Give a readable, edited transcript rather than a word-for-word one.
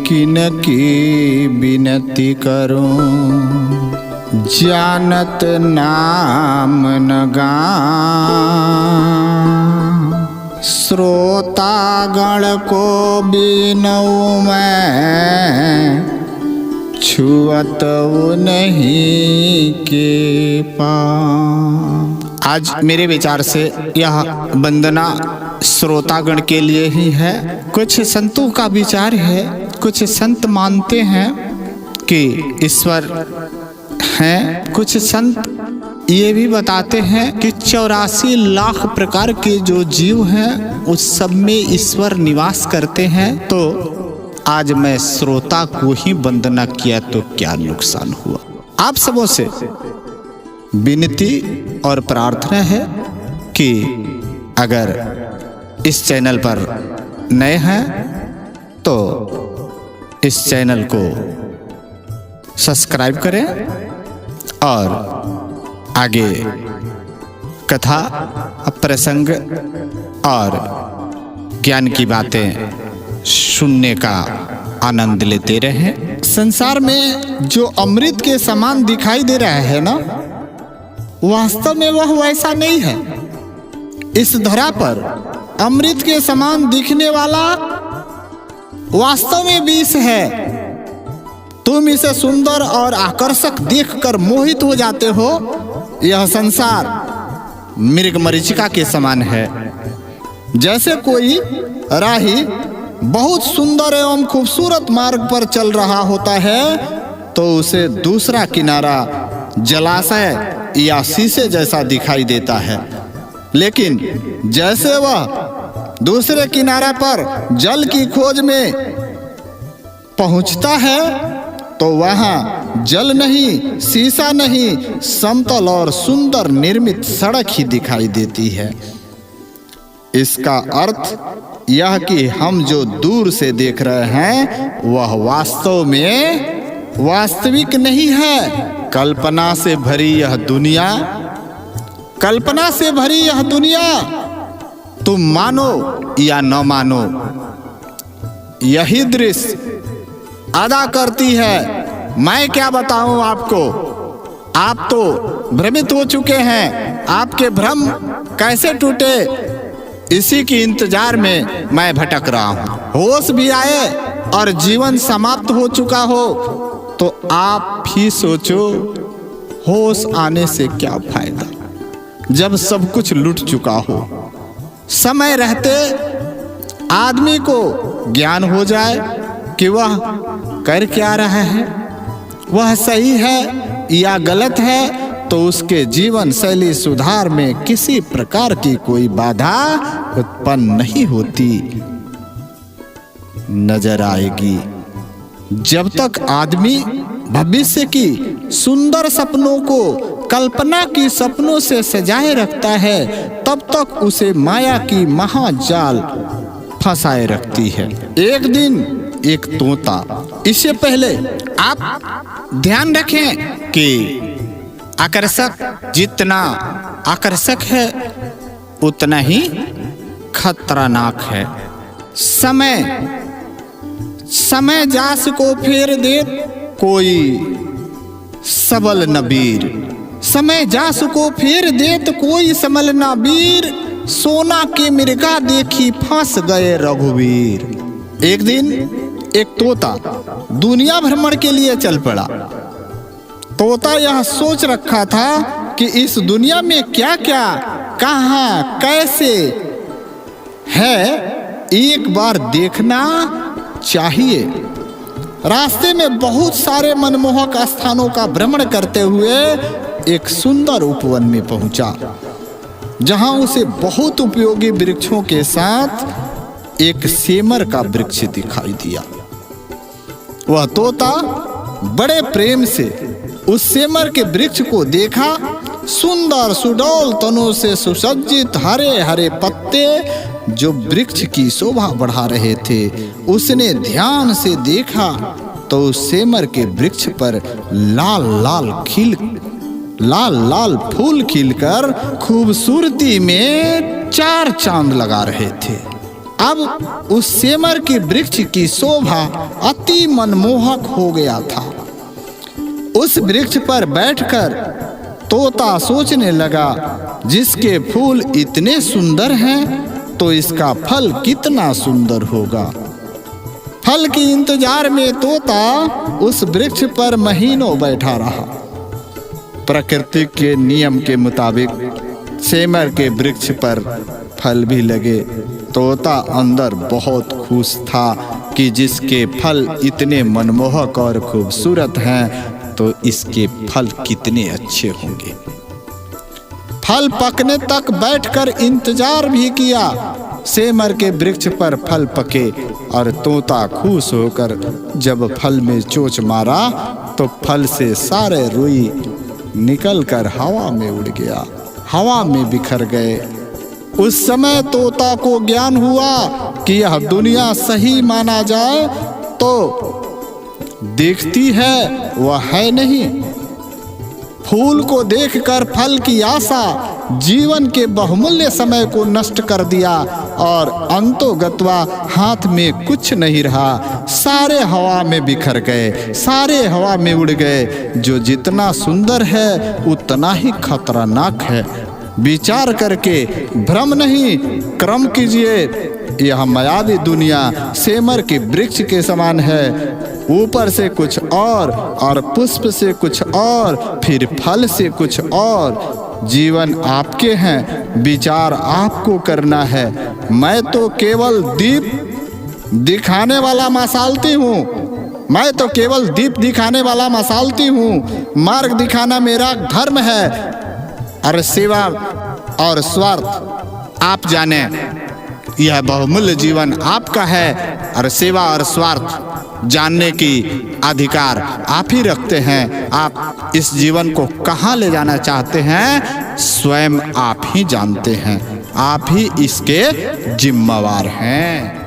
किनकी बिनती करूं, जानत नाम न गान। श्रोतागण को बिनऊ मैं, छुअत नहीं के पास। आज मेरे विचार से यह वंदना श्रोतागण के लिए ही है। कुछ संतों का विचार है, कुछ संत मानते हैं कि ईश्वर हैं, कुछ संत ये भी बताते हैं कि 84 लाख प्रकार के जो जीव हैं उस सब में ईश्वर निवास करते हैं। तो आज मैं श्रोता को ही वंदना किया तो क्या नुकसान हुआ। आप सबों से विनती और प्रार्थना है कि अगर इस चैनल पर नए हैं तो इस चैनल को सब्सक्राइब करें और आगे कथा, प्रसंग और ज्ञान की बातें सुनने का आनंद लेते रहें। संसार में जो अमृत के समान दिखाई दे रहा है ना, वास्तव में वह वैसा नहीं है। इस धरा पर अमृत के समान दिखने वाला वास्तव में विष है। तुम इसे सुंदर और आकर्षक देखकर मोहित हो जाते हो। यह संसार मृग मरीचिका के समान है। जैसे कोई राही बहुत सुंदर एवं खूबसूरत मार्ग पर चल रहा होता है तो उसे दूसरा किनारा जलाशय या शीशे जैसा दिखाई देता है, लेकिन जैसे वह दूसरे किनारे पर जल की खोज में पहुंचता है तो वहां जल नहीं, शीशा नहीं, समतल और सुंदर निर्मित सड़क ही दिखाई देती है। इसका अर्थ यह कि हम जो दूर से देख रहे हैं वह वास्तव में वास्तविक नहीं है। कल्पना से भरी यह दुनिया, कल्पना से भरी यह दुनिया तुम मानो या न मानो, यही दृश्य अदा करती है। मैं क्या बताऊं आपको, आप तो भ्रमित हो चुके हैं। आपके भ्रम कैसे टूटे, इसी की इंतजार में मैं भटक रहा हूं। होश भी आए और जीवन समाप्त हो चुका हो तो आप ही सोचो, होश आने से क्या फायदा जब सब कुछ लुट चुका हो। समय रहते आदमी को ज्ञान हो जाए कि वह कर क्या रहा है, वह सही है या गलत है, तो उसके जीवन शैली सुधार में किसी प्रकार की कोई बाधा उत्पन्न नहीं होती नजर आएगी। जब तक आदमी भविष्य की सुंदर सपनों को कल्पना की सपनों से सजाए रखता है तब तक उसे माया की महाजाल फंसाए रखती है। एक दिन एक तोता, इससे पहले आप ध्यान रखें कि आकर्षक जितना आकर्षक है उतना ही खतरनाक है। समय जास को फेर दे कोई सबल नबीर, समय जास को फेर देत कोई सबल नबीर, सोना के मिर्गा देखी फंस गए रघुवीर। एक दिन एक तोता दुनिया भ्रमण के लिए चल पड़ा। तोता यह सोच रखा था कि इस दुनिया में क्या क्या, कहाँ, कैसे है, एक बार देखना चाहिए। रास्ते में बहुत सारे मनमोहक स्थानों का भ्रमण करते हुए एक सुंदर उपवन में पहुंचा, जहां उसे बहुत उपयोगी वृक्षों के साथ एक सेमर का वृक्ष दिखाई दिया। वह तोता बड़े प्रेम से उस सेमर के वृक्ष को देखा। सुंदर सुडौल तनों से सुसज्जित हरे हरे पत्ते जो वृक्ष की शोभा बढ़ा रहे थे, उसने ध्यान से देखा तो उस सेमर के वृक्ष पर लाल लाल फूल खिलकर खूबसूरती में चार चांद लगा रहे थे। अब उस सेमर के वृक्ष की शोभा अति मनमोहक हो गया था। उस वृक्ष पर बैठकर तोता सोचने लगा, जिसके फूल इतने सुंदर हैं तो इसका फल कितना सुंदर होगा। फल के इंतजार में तोता उस वृक्ष पर महीनों बैठा रहा। प्रकृति के नियम के मुताबिक सेमर के वृक्ष पर फल भी लगे। तोता अंदर बहुत खुश था कि जिसके फल इतने मनमोहक और खूबसूरत हैं तो इसके फल कितने अच्छे होंगे। फल पकने तक बैठकर इंतजार भी किया। सेमर के वृक्ष पर फल पके और तोता खुश होकर जब फल में चोंच मारा तो फल से सारे रुई निकलकर हवा में उड़ गया, हवा में बिखर गए। उस समय तोता को ज्ञान हुआ कि यह दुनिया सही माना जाए तो देखती है वह है नहीं। फूल को देखकर फल की आशा जीवन के बहुमूल्य समय को नष्ट कर दिया और अंतोगत्वा हाथ में कुछ नहीं रहा। सारे हवा में बिखर गए, सारे हवा में उड़ गए। जो जितना सुंदर है उतना ही खतरनाक है। विचार करके भ्रम नहीं क्रम कीजिए। यह मायावी दुनिया सेमर के वृक्ष के समान है। ऊपर से कुछ और पुष्प से कुछ और, फिर फल से कुछ और। जीवन आपके हैं, विचार आपको करना है। मैं तो केवल दीप दिखाने वाला मसालती हूँ। मैं तो केवल दीप दिखाने वाला मसालती हूँ। मार्ग दिखाना मेरा धर्म है। और सेवा और स्वार्थ आप जाने। यह बहुमूल्य जीवन आपका है और सेवा और स्वार्थ जानने की अधिकार आप ही रखते हैं। आप इस जीवन को कहाँ ले जाना चाहते हैं स्वयं आप ही जानते हैं। आप ही इसके जिम्मेवार हैं।